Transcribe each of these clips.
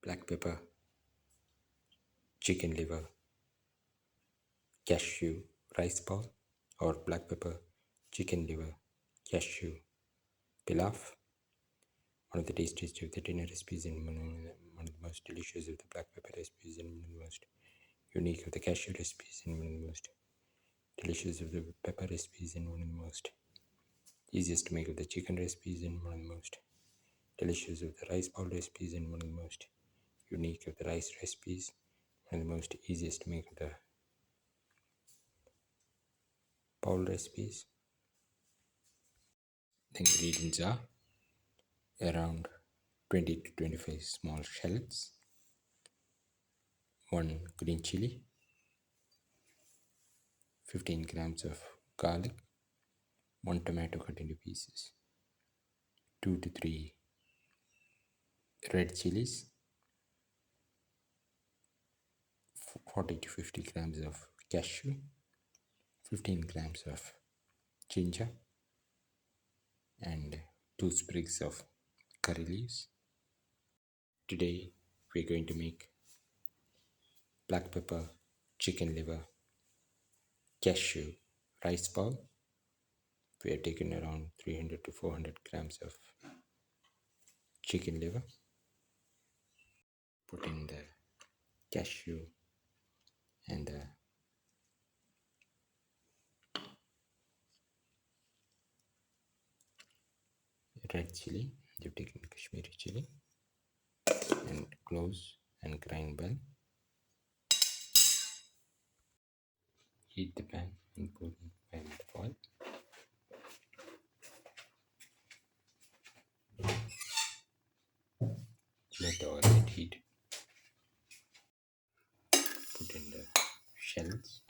black pepper, chicken liver, cashew rice ball, or black pepper, chicken liver, cashew pilaf. One of the tastiest of the dinner recipes and one of the most delicious of the black pepper recipes and one of the most unique of the cashew recipes and one of the most delicious of the pepper recipes and one of the most easiest to make of the chicken recipes and one of the most delicious of the rice bowl recipes and one of the most unique of the rice recipes, one of the most easiest to make of the bowl recipes. The ingredients are around 20 to 25 small shallots, 1 green chili, 15 grams of garlic, 1 tomato cut into pieces, 2 to 3 red chilies, 40 to 50 grams of cashew, 15 grams of ginger, and 2 sprigs of curry leaves. Today we're going to make black pepper, chicken liver, cashew rice ball. We have taken around 300 to 400 grams of chicken liver. Put in the cashew and the red chili. You've taken Kashmiri chili and cloves and grind bell. Heat the pan and put in the oil. Let the oil get heat. Put in the shells.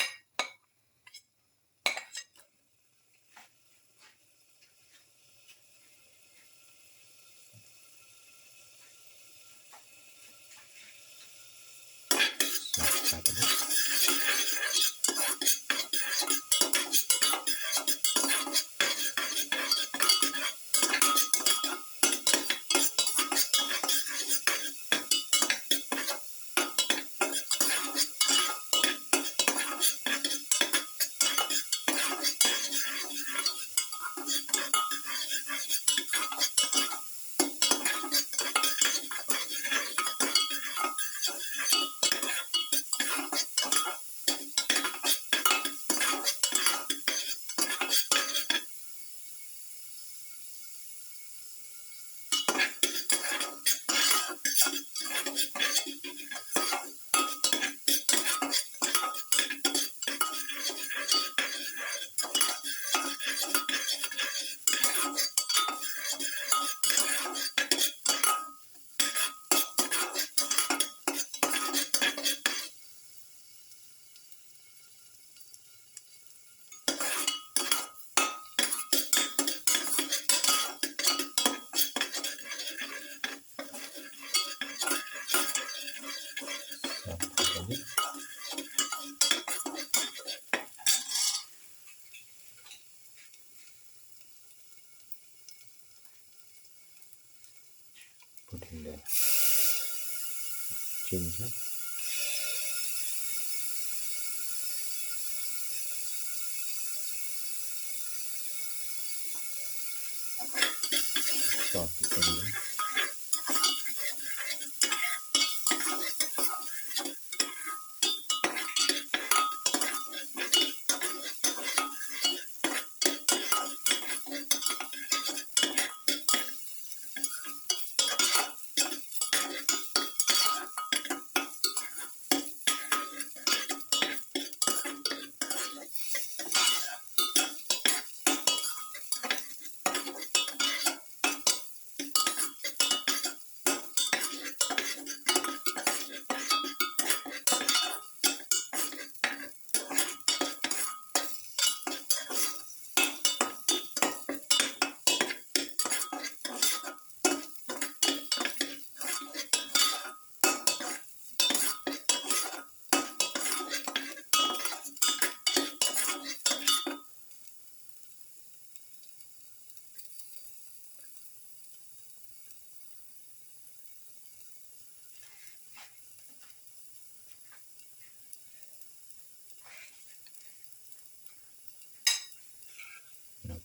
Put in the ginger, chop the onion,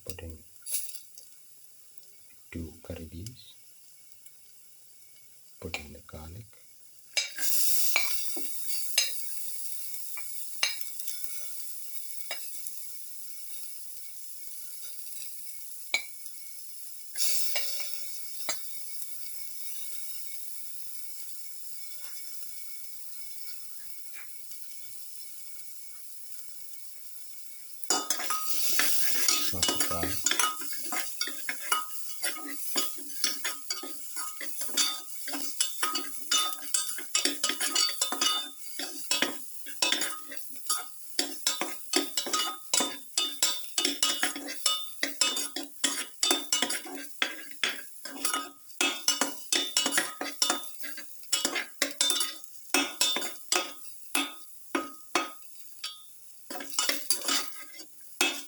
put in 2 curry leaves, put in the garlic, saute garlic,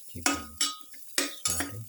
keep on sauteing.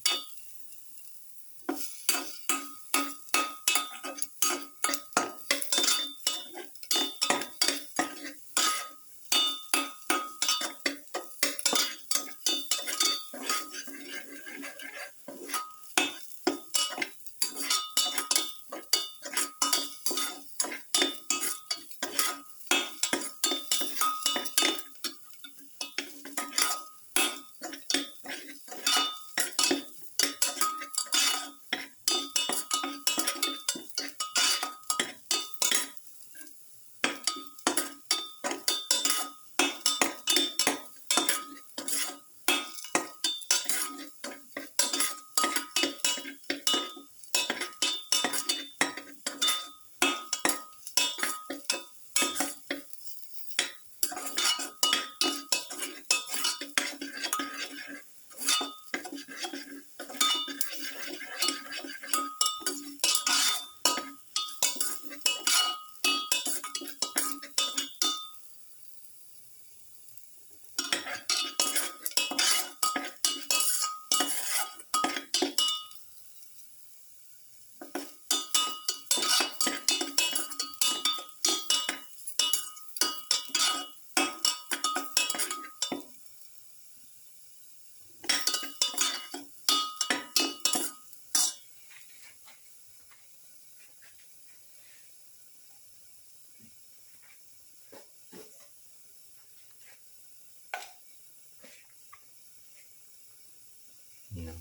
Now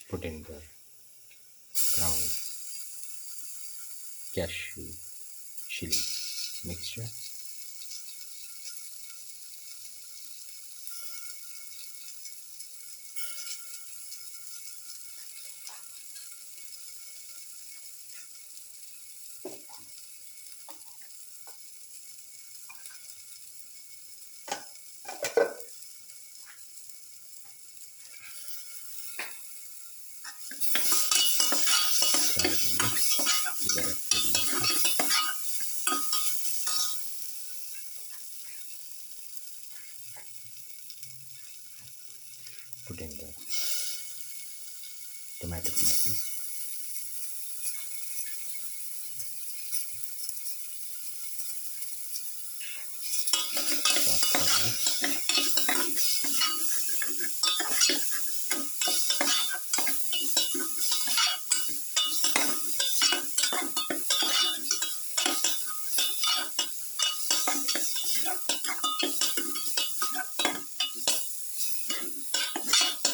put in the ground cashew chili mixture. Try to mix with the rest of the mixture. Put in the tomato pieces, chopped garlic,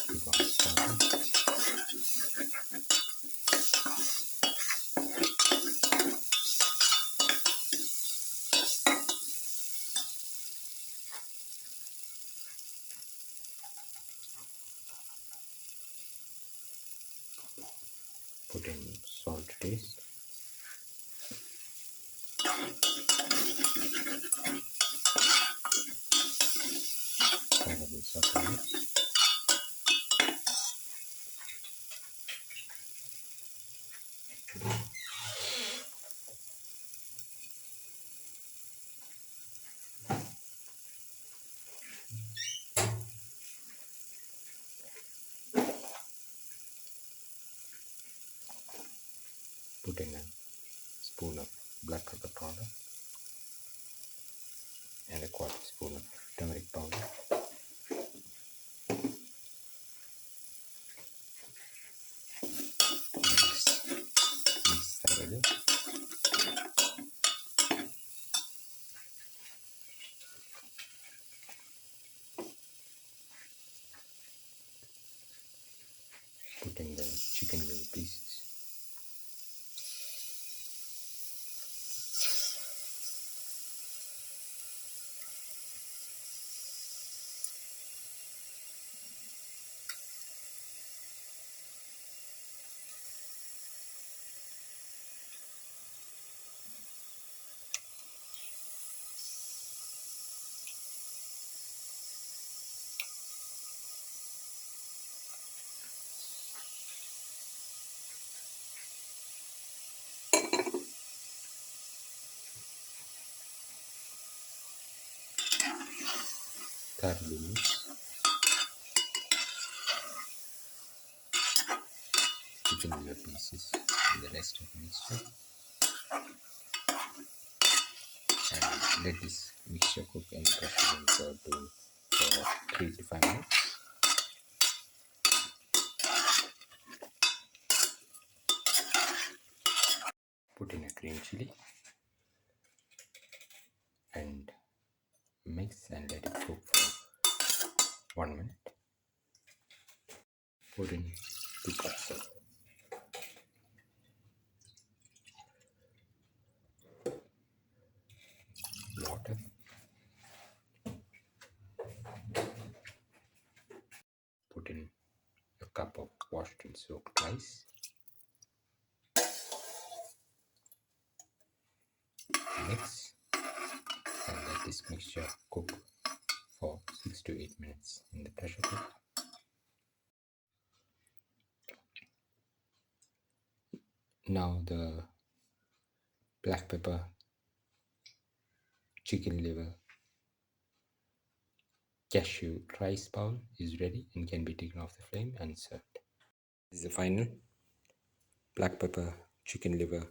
keep on sauteing. Put in salt to taste. Caraway saute. Put in a spoon of black pepper powder and a quarter spoon of turmeric powder. putting the chicken liver pieces. Thoroughly mix chicken liver pieces and the rest of the mixture, and let this mixture cook in pressure cooker for 3 to 5 minutes. Put in a green chili and mix and let it cook for 1 minute. Put in 2 cups of water. Put in a cup of washed and soaked rice. Mix and let this mixture cook for 6 to 8 minutes in the pressure cooker. Now the black pepper, chicken liver, cashew rice bowl is ready and can be taken off the flame and served. This is the final black pepper, chicken liver,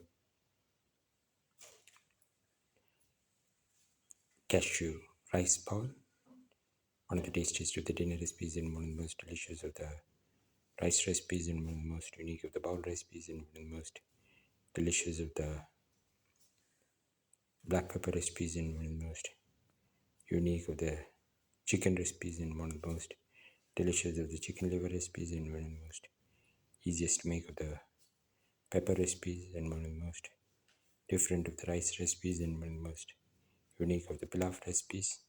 cashew rice bowl. One of the tastiest of the dinner recipes and one of the most delicious of the rice recipes and one of the most unique of the bowl recipes and one of the most delicious of the black pepper recipes and one of the most unique of the chicken recipes and one of the most delicious of the chicken liver recipes and one of the most easiest to make of the pepper recipes and one of the most different of the rice recipes and one of the most unique of the pilaf recipes.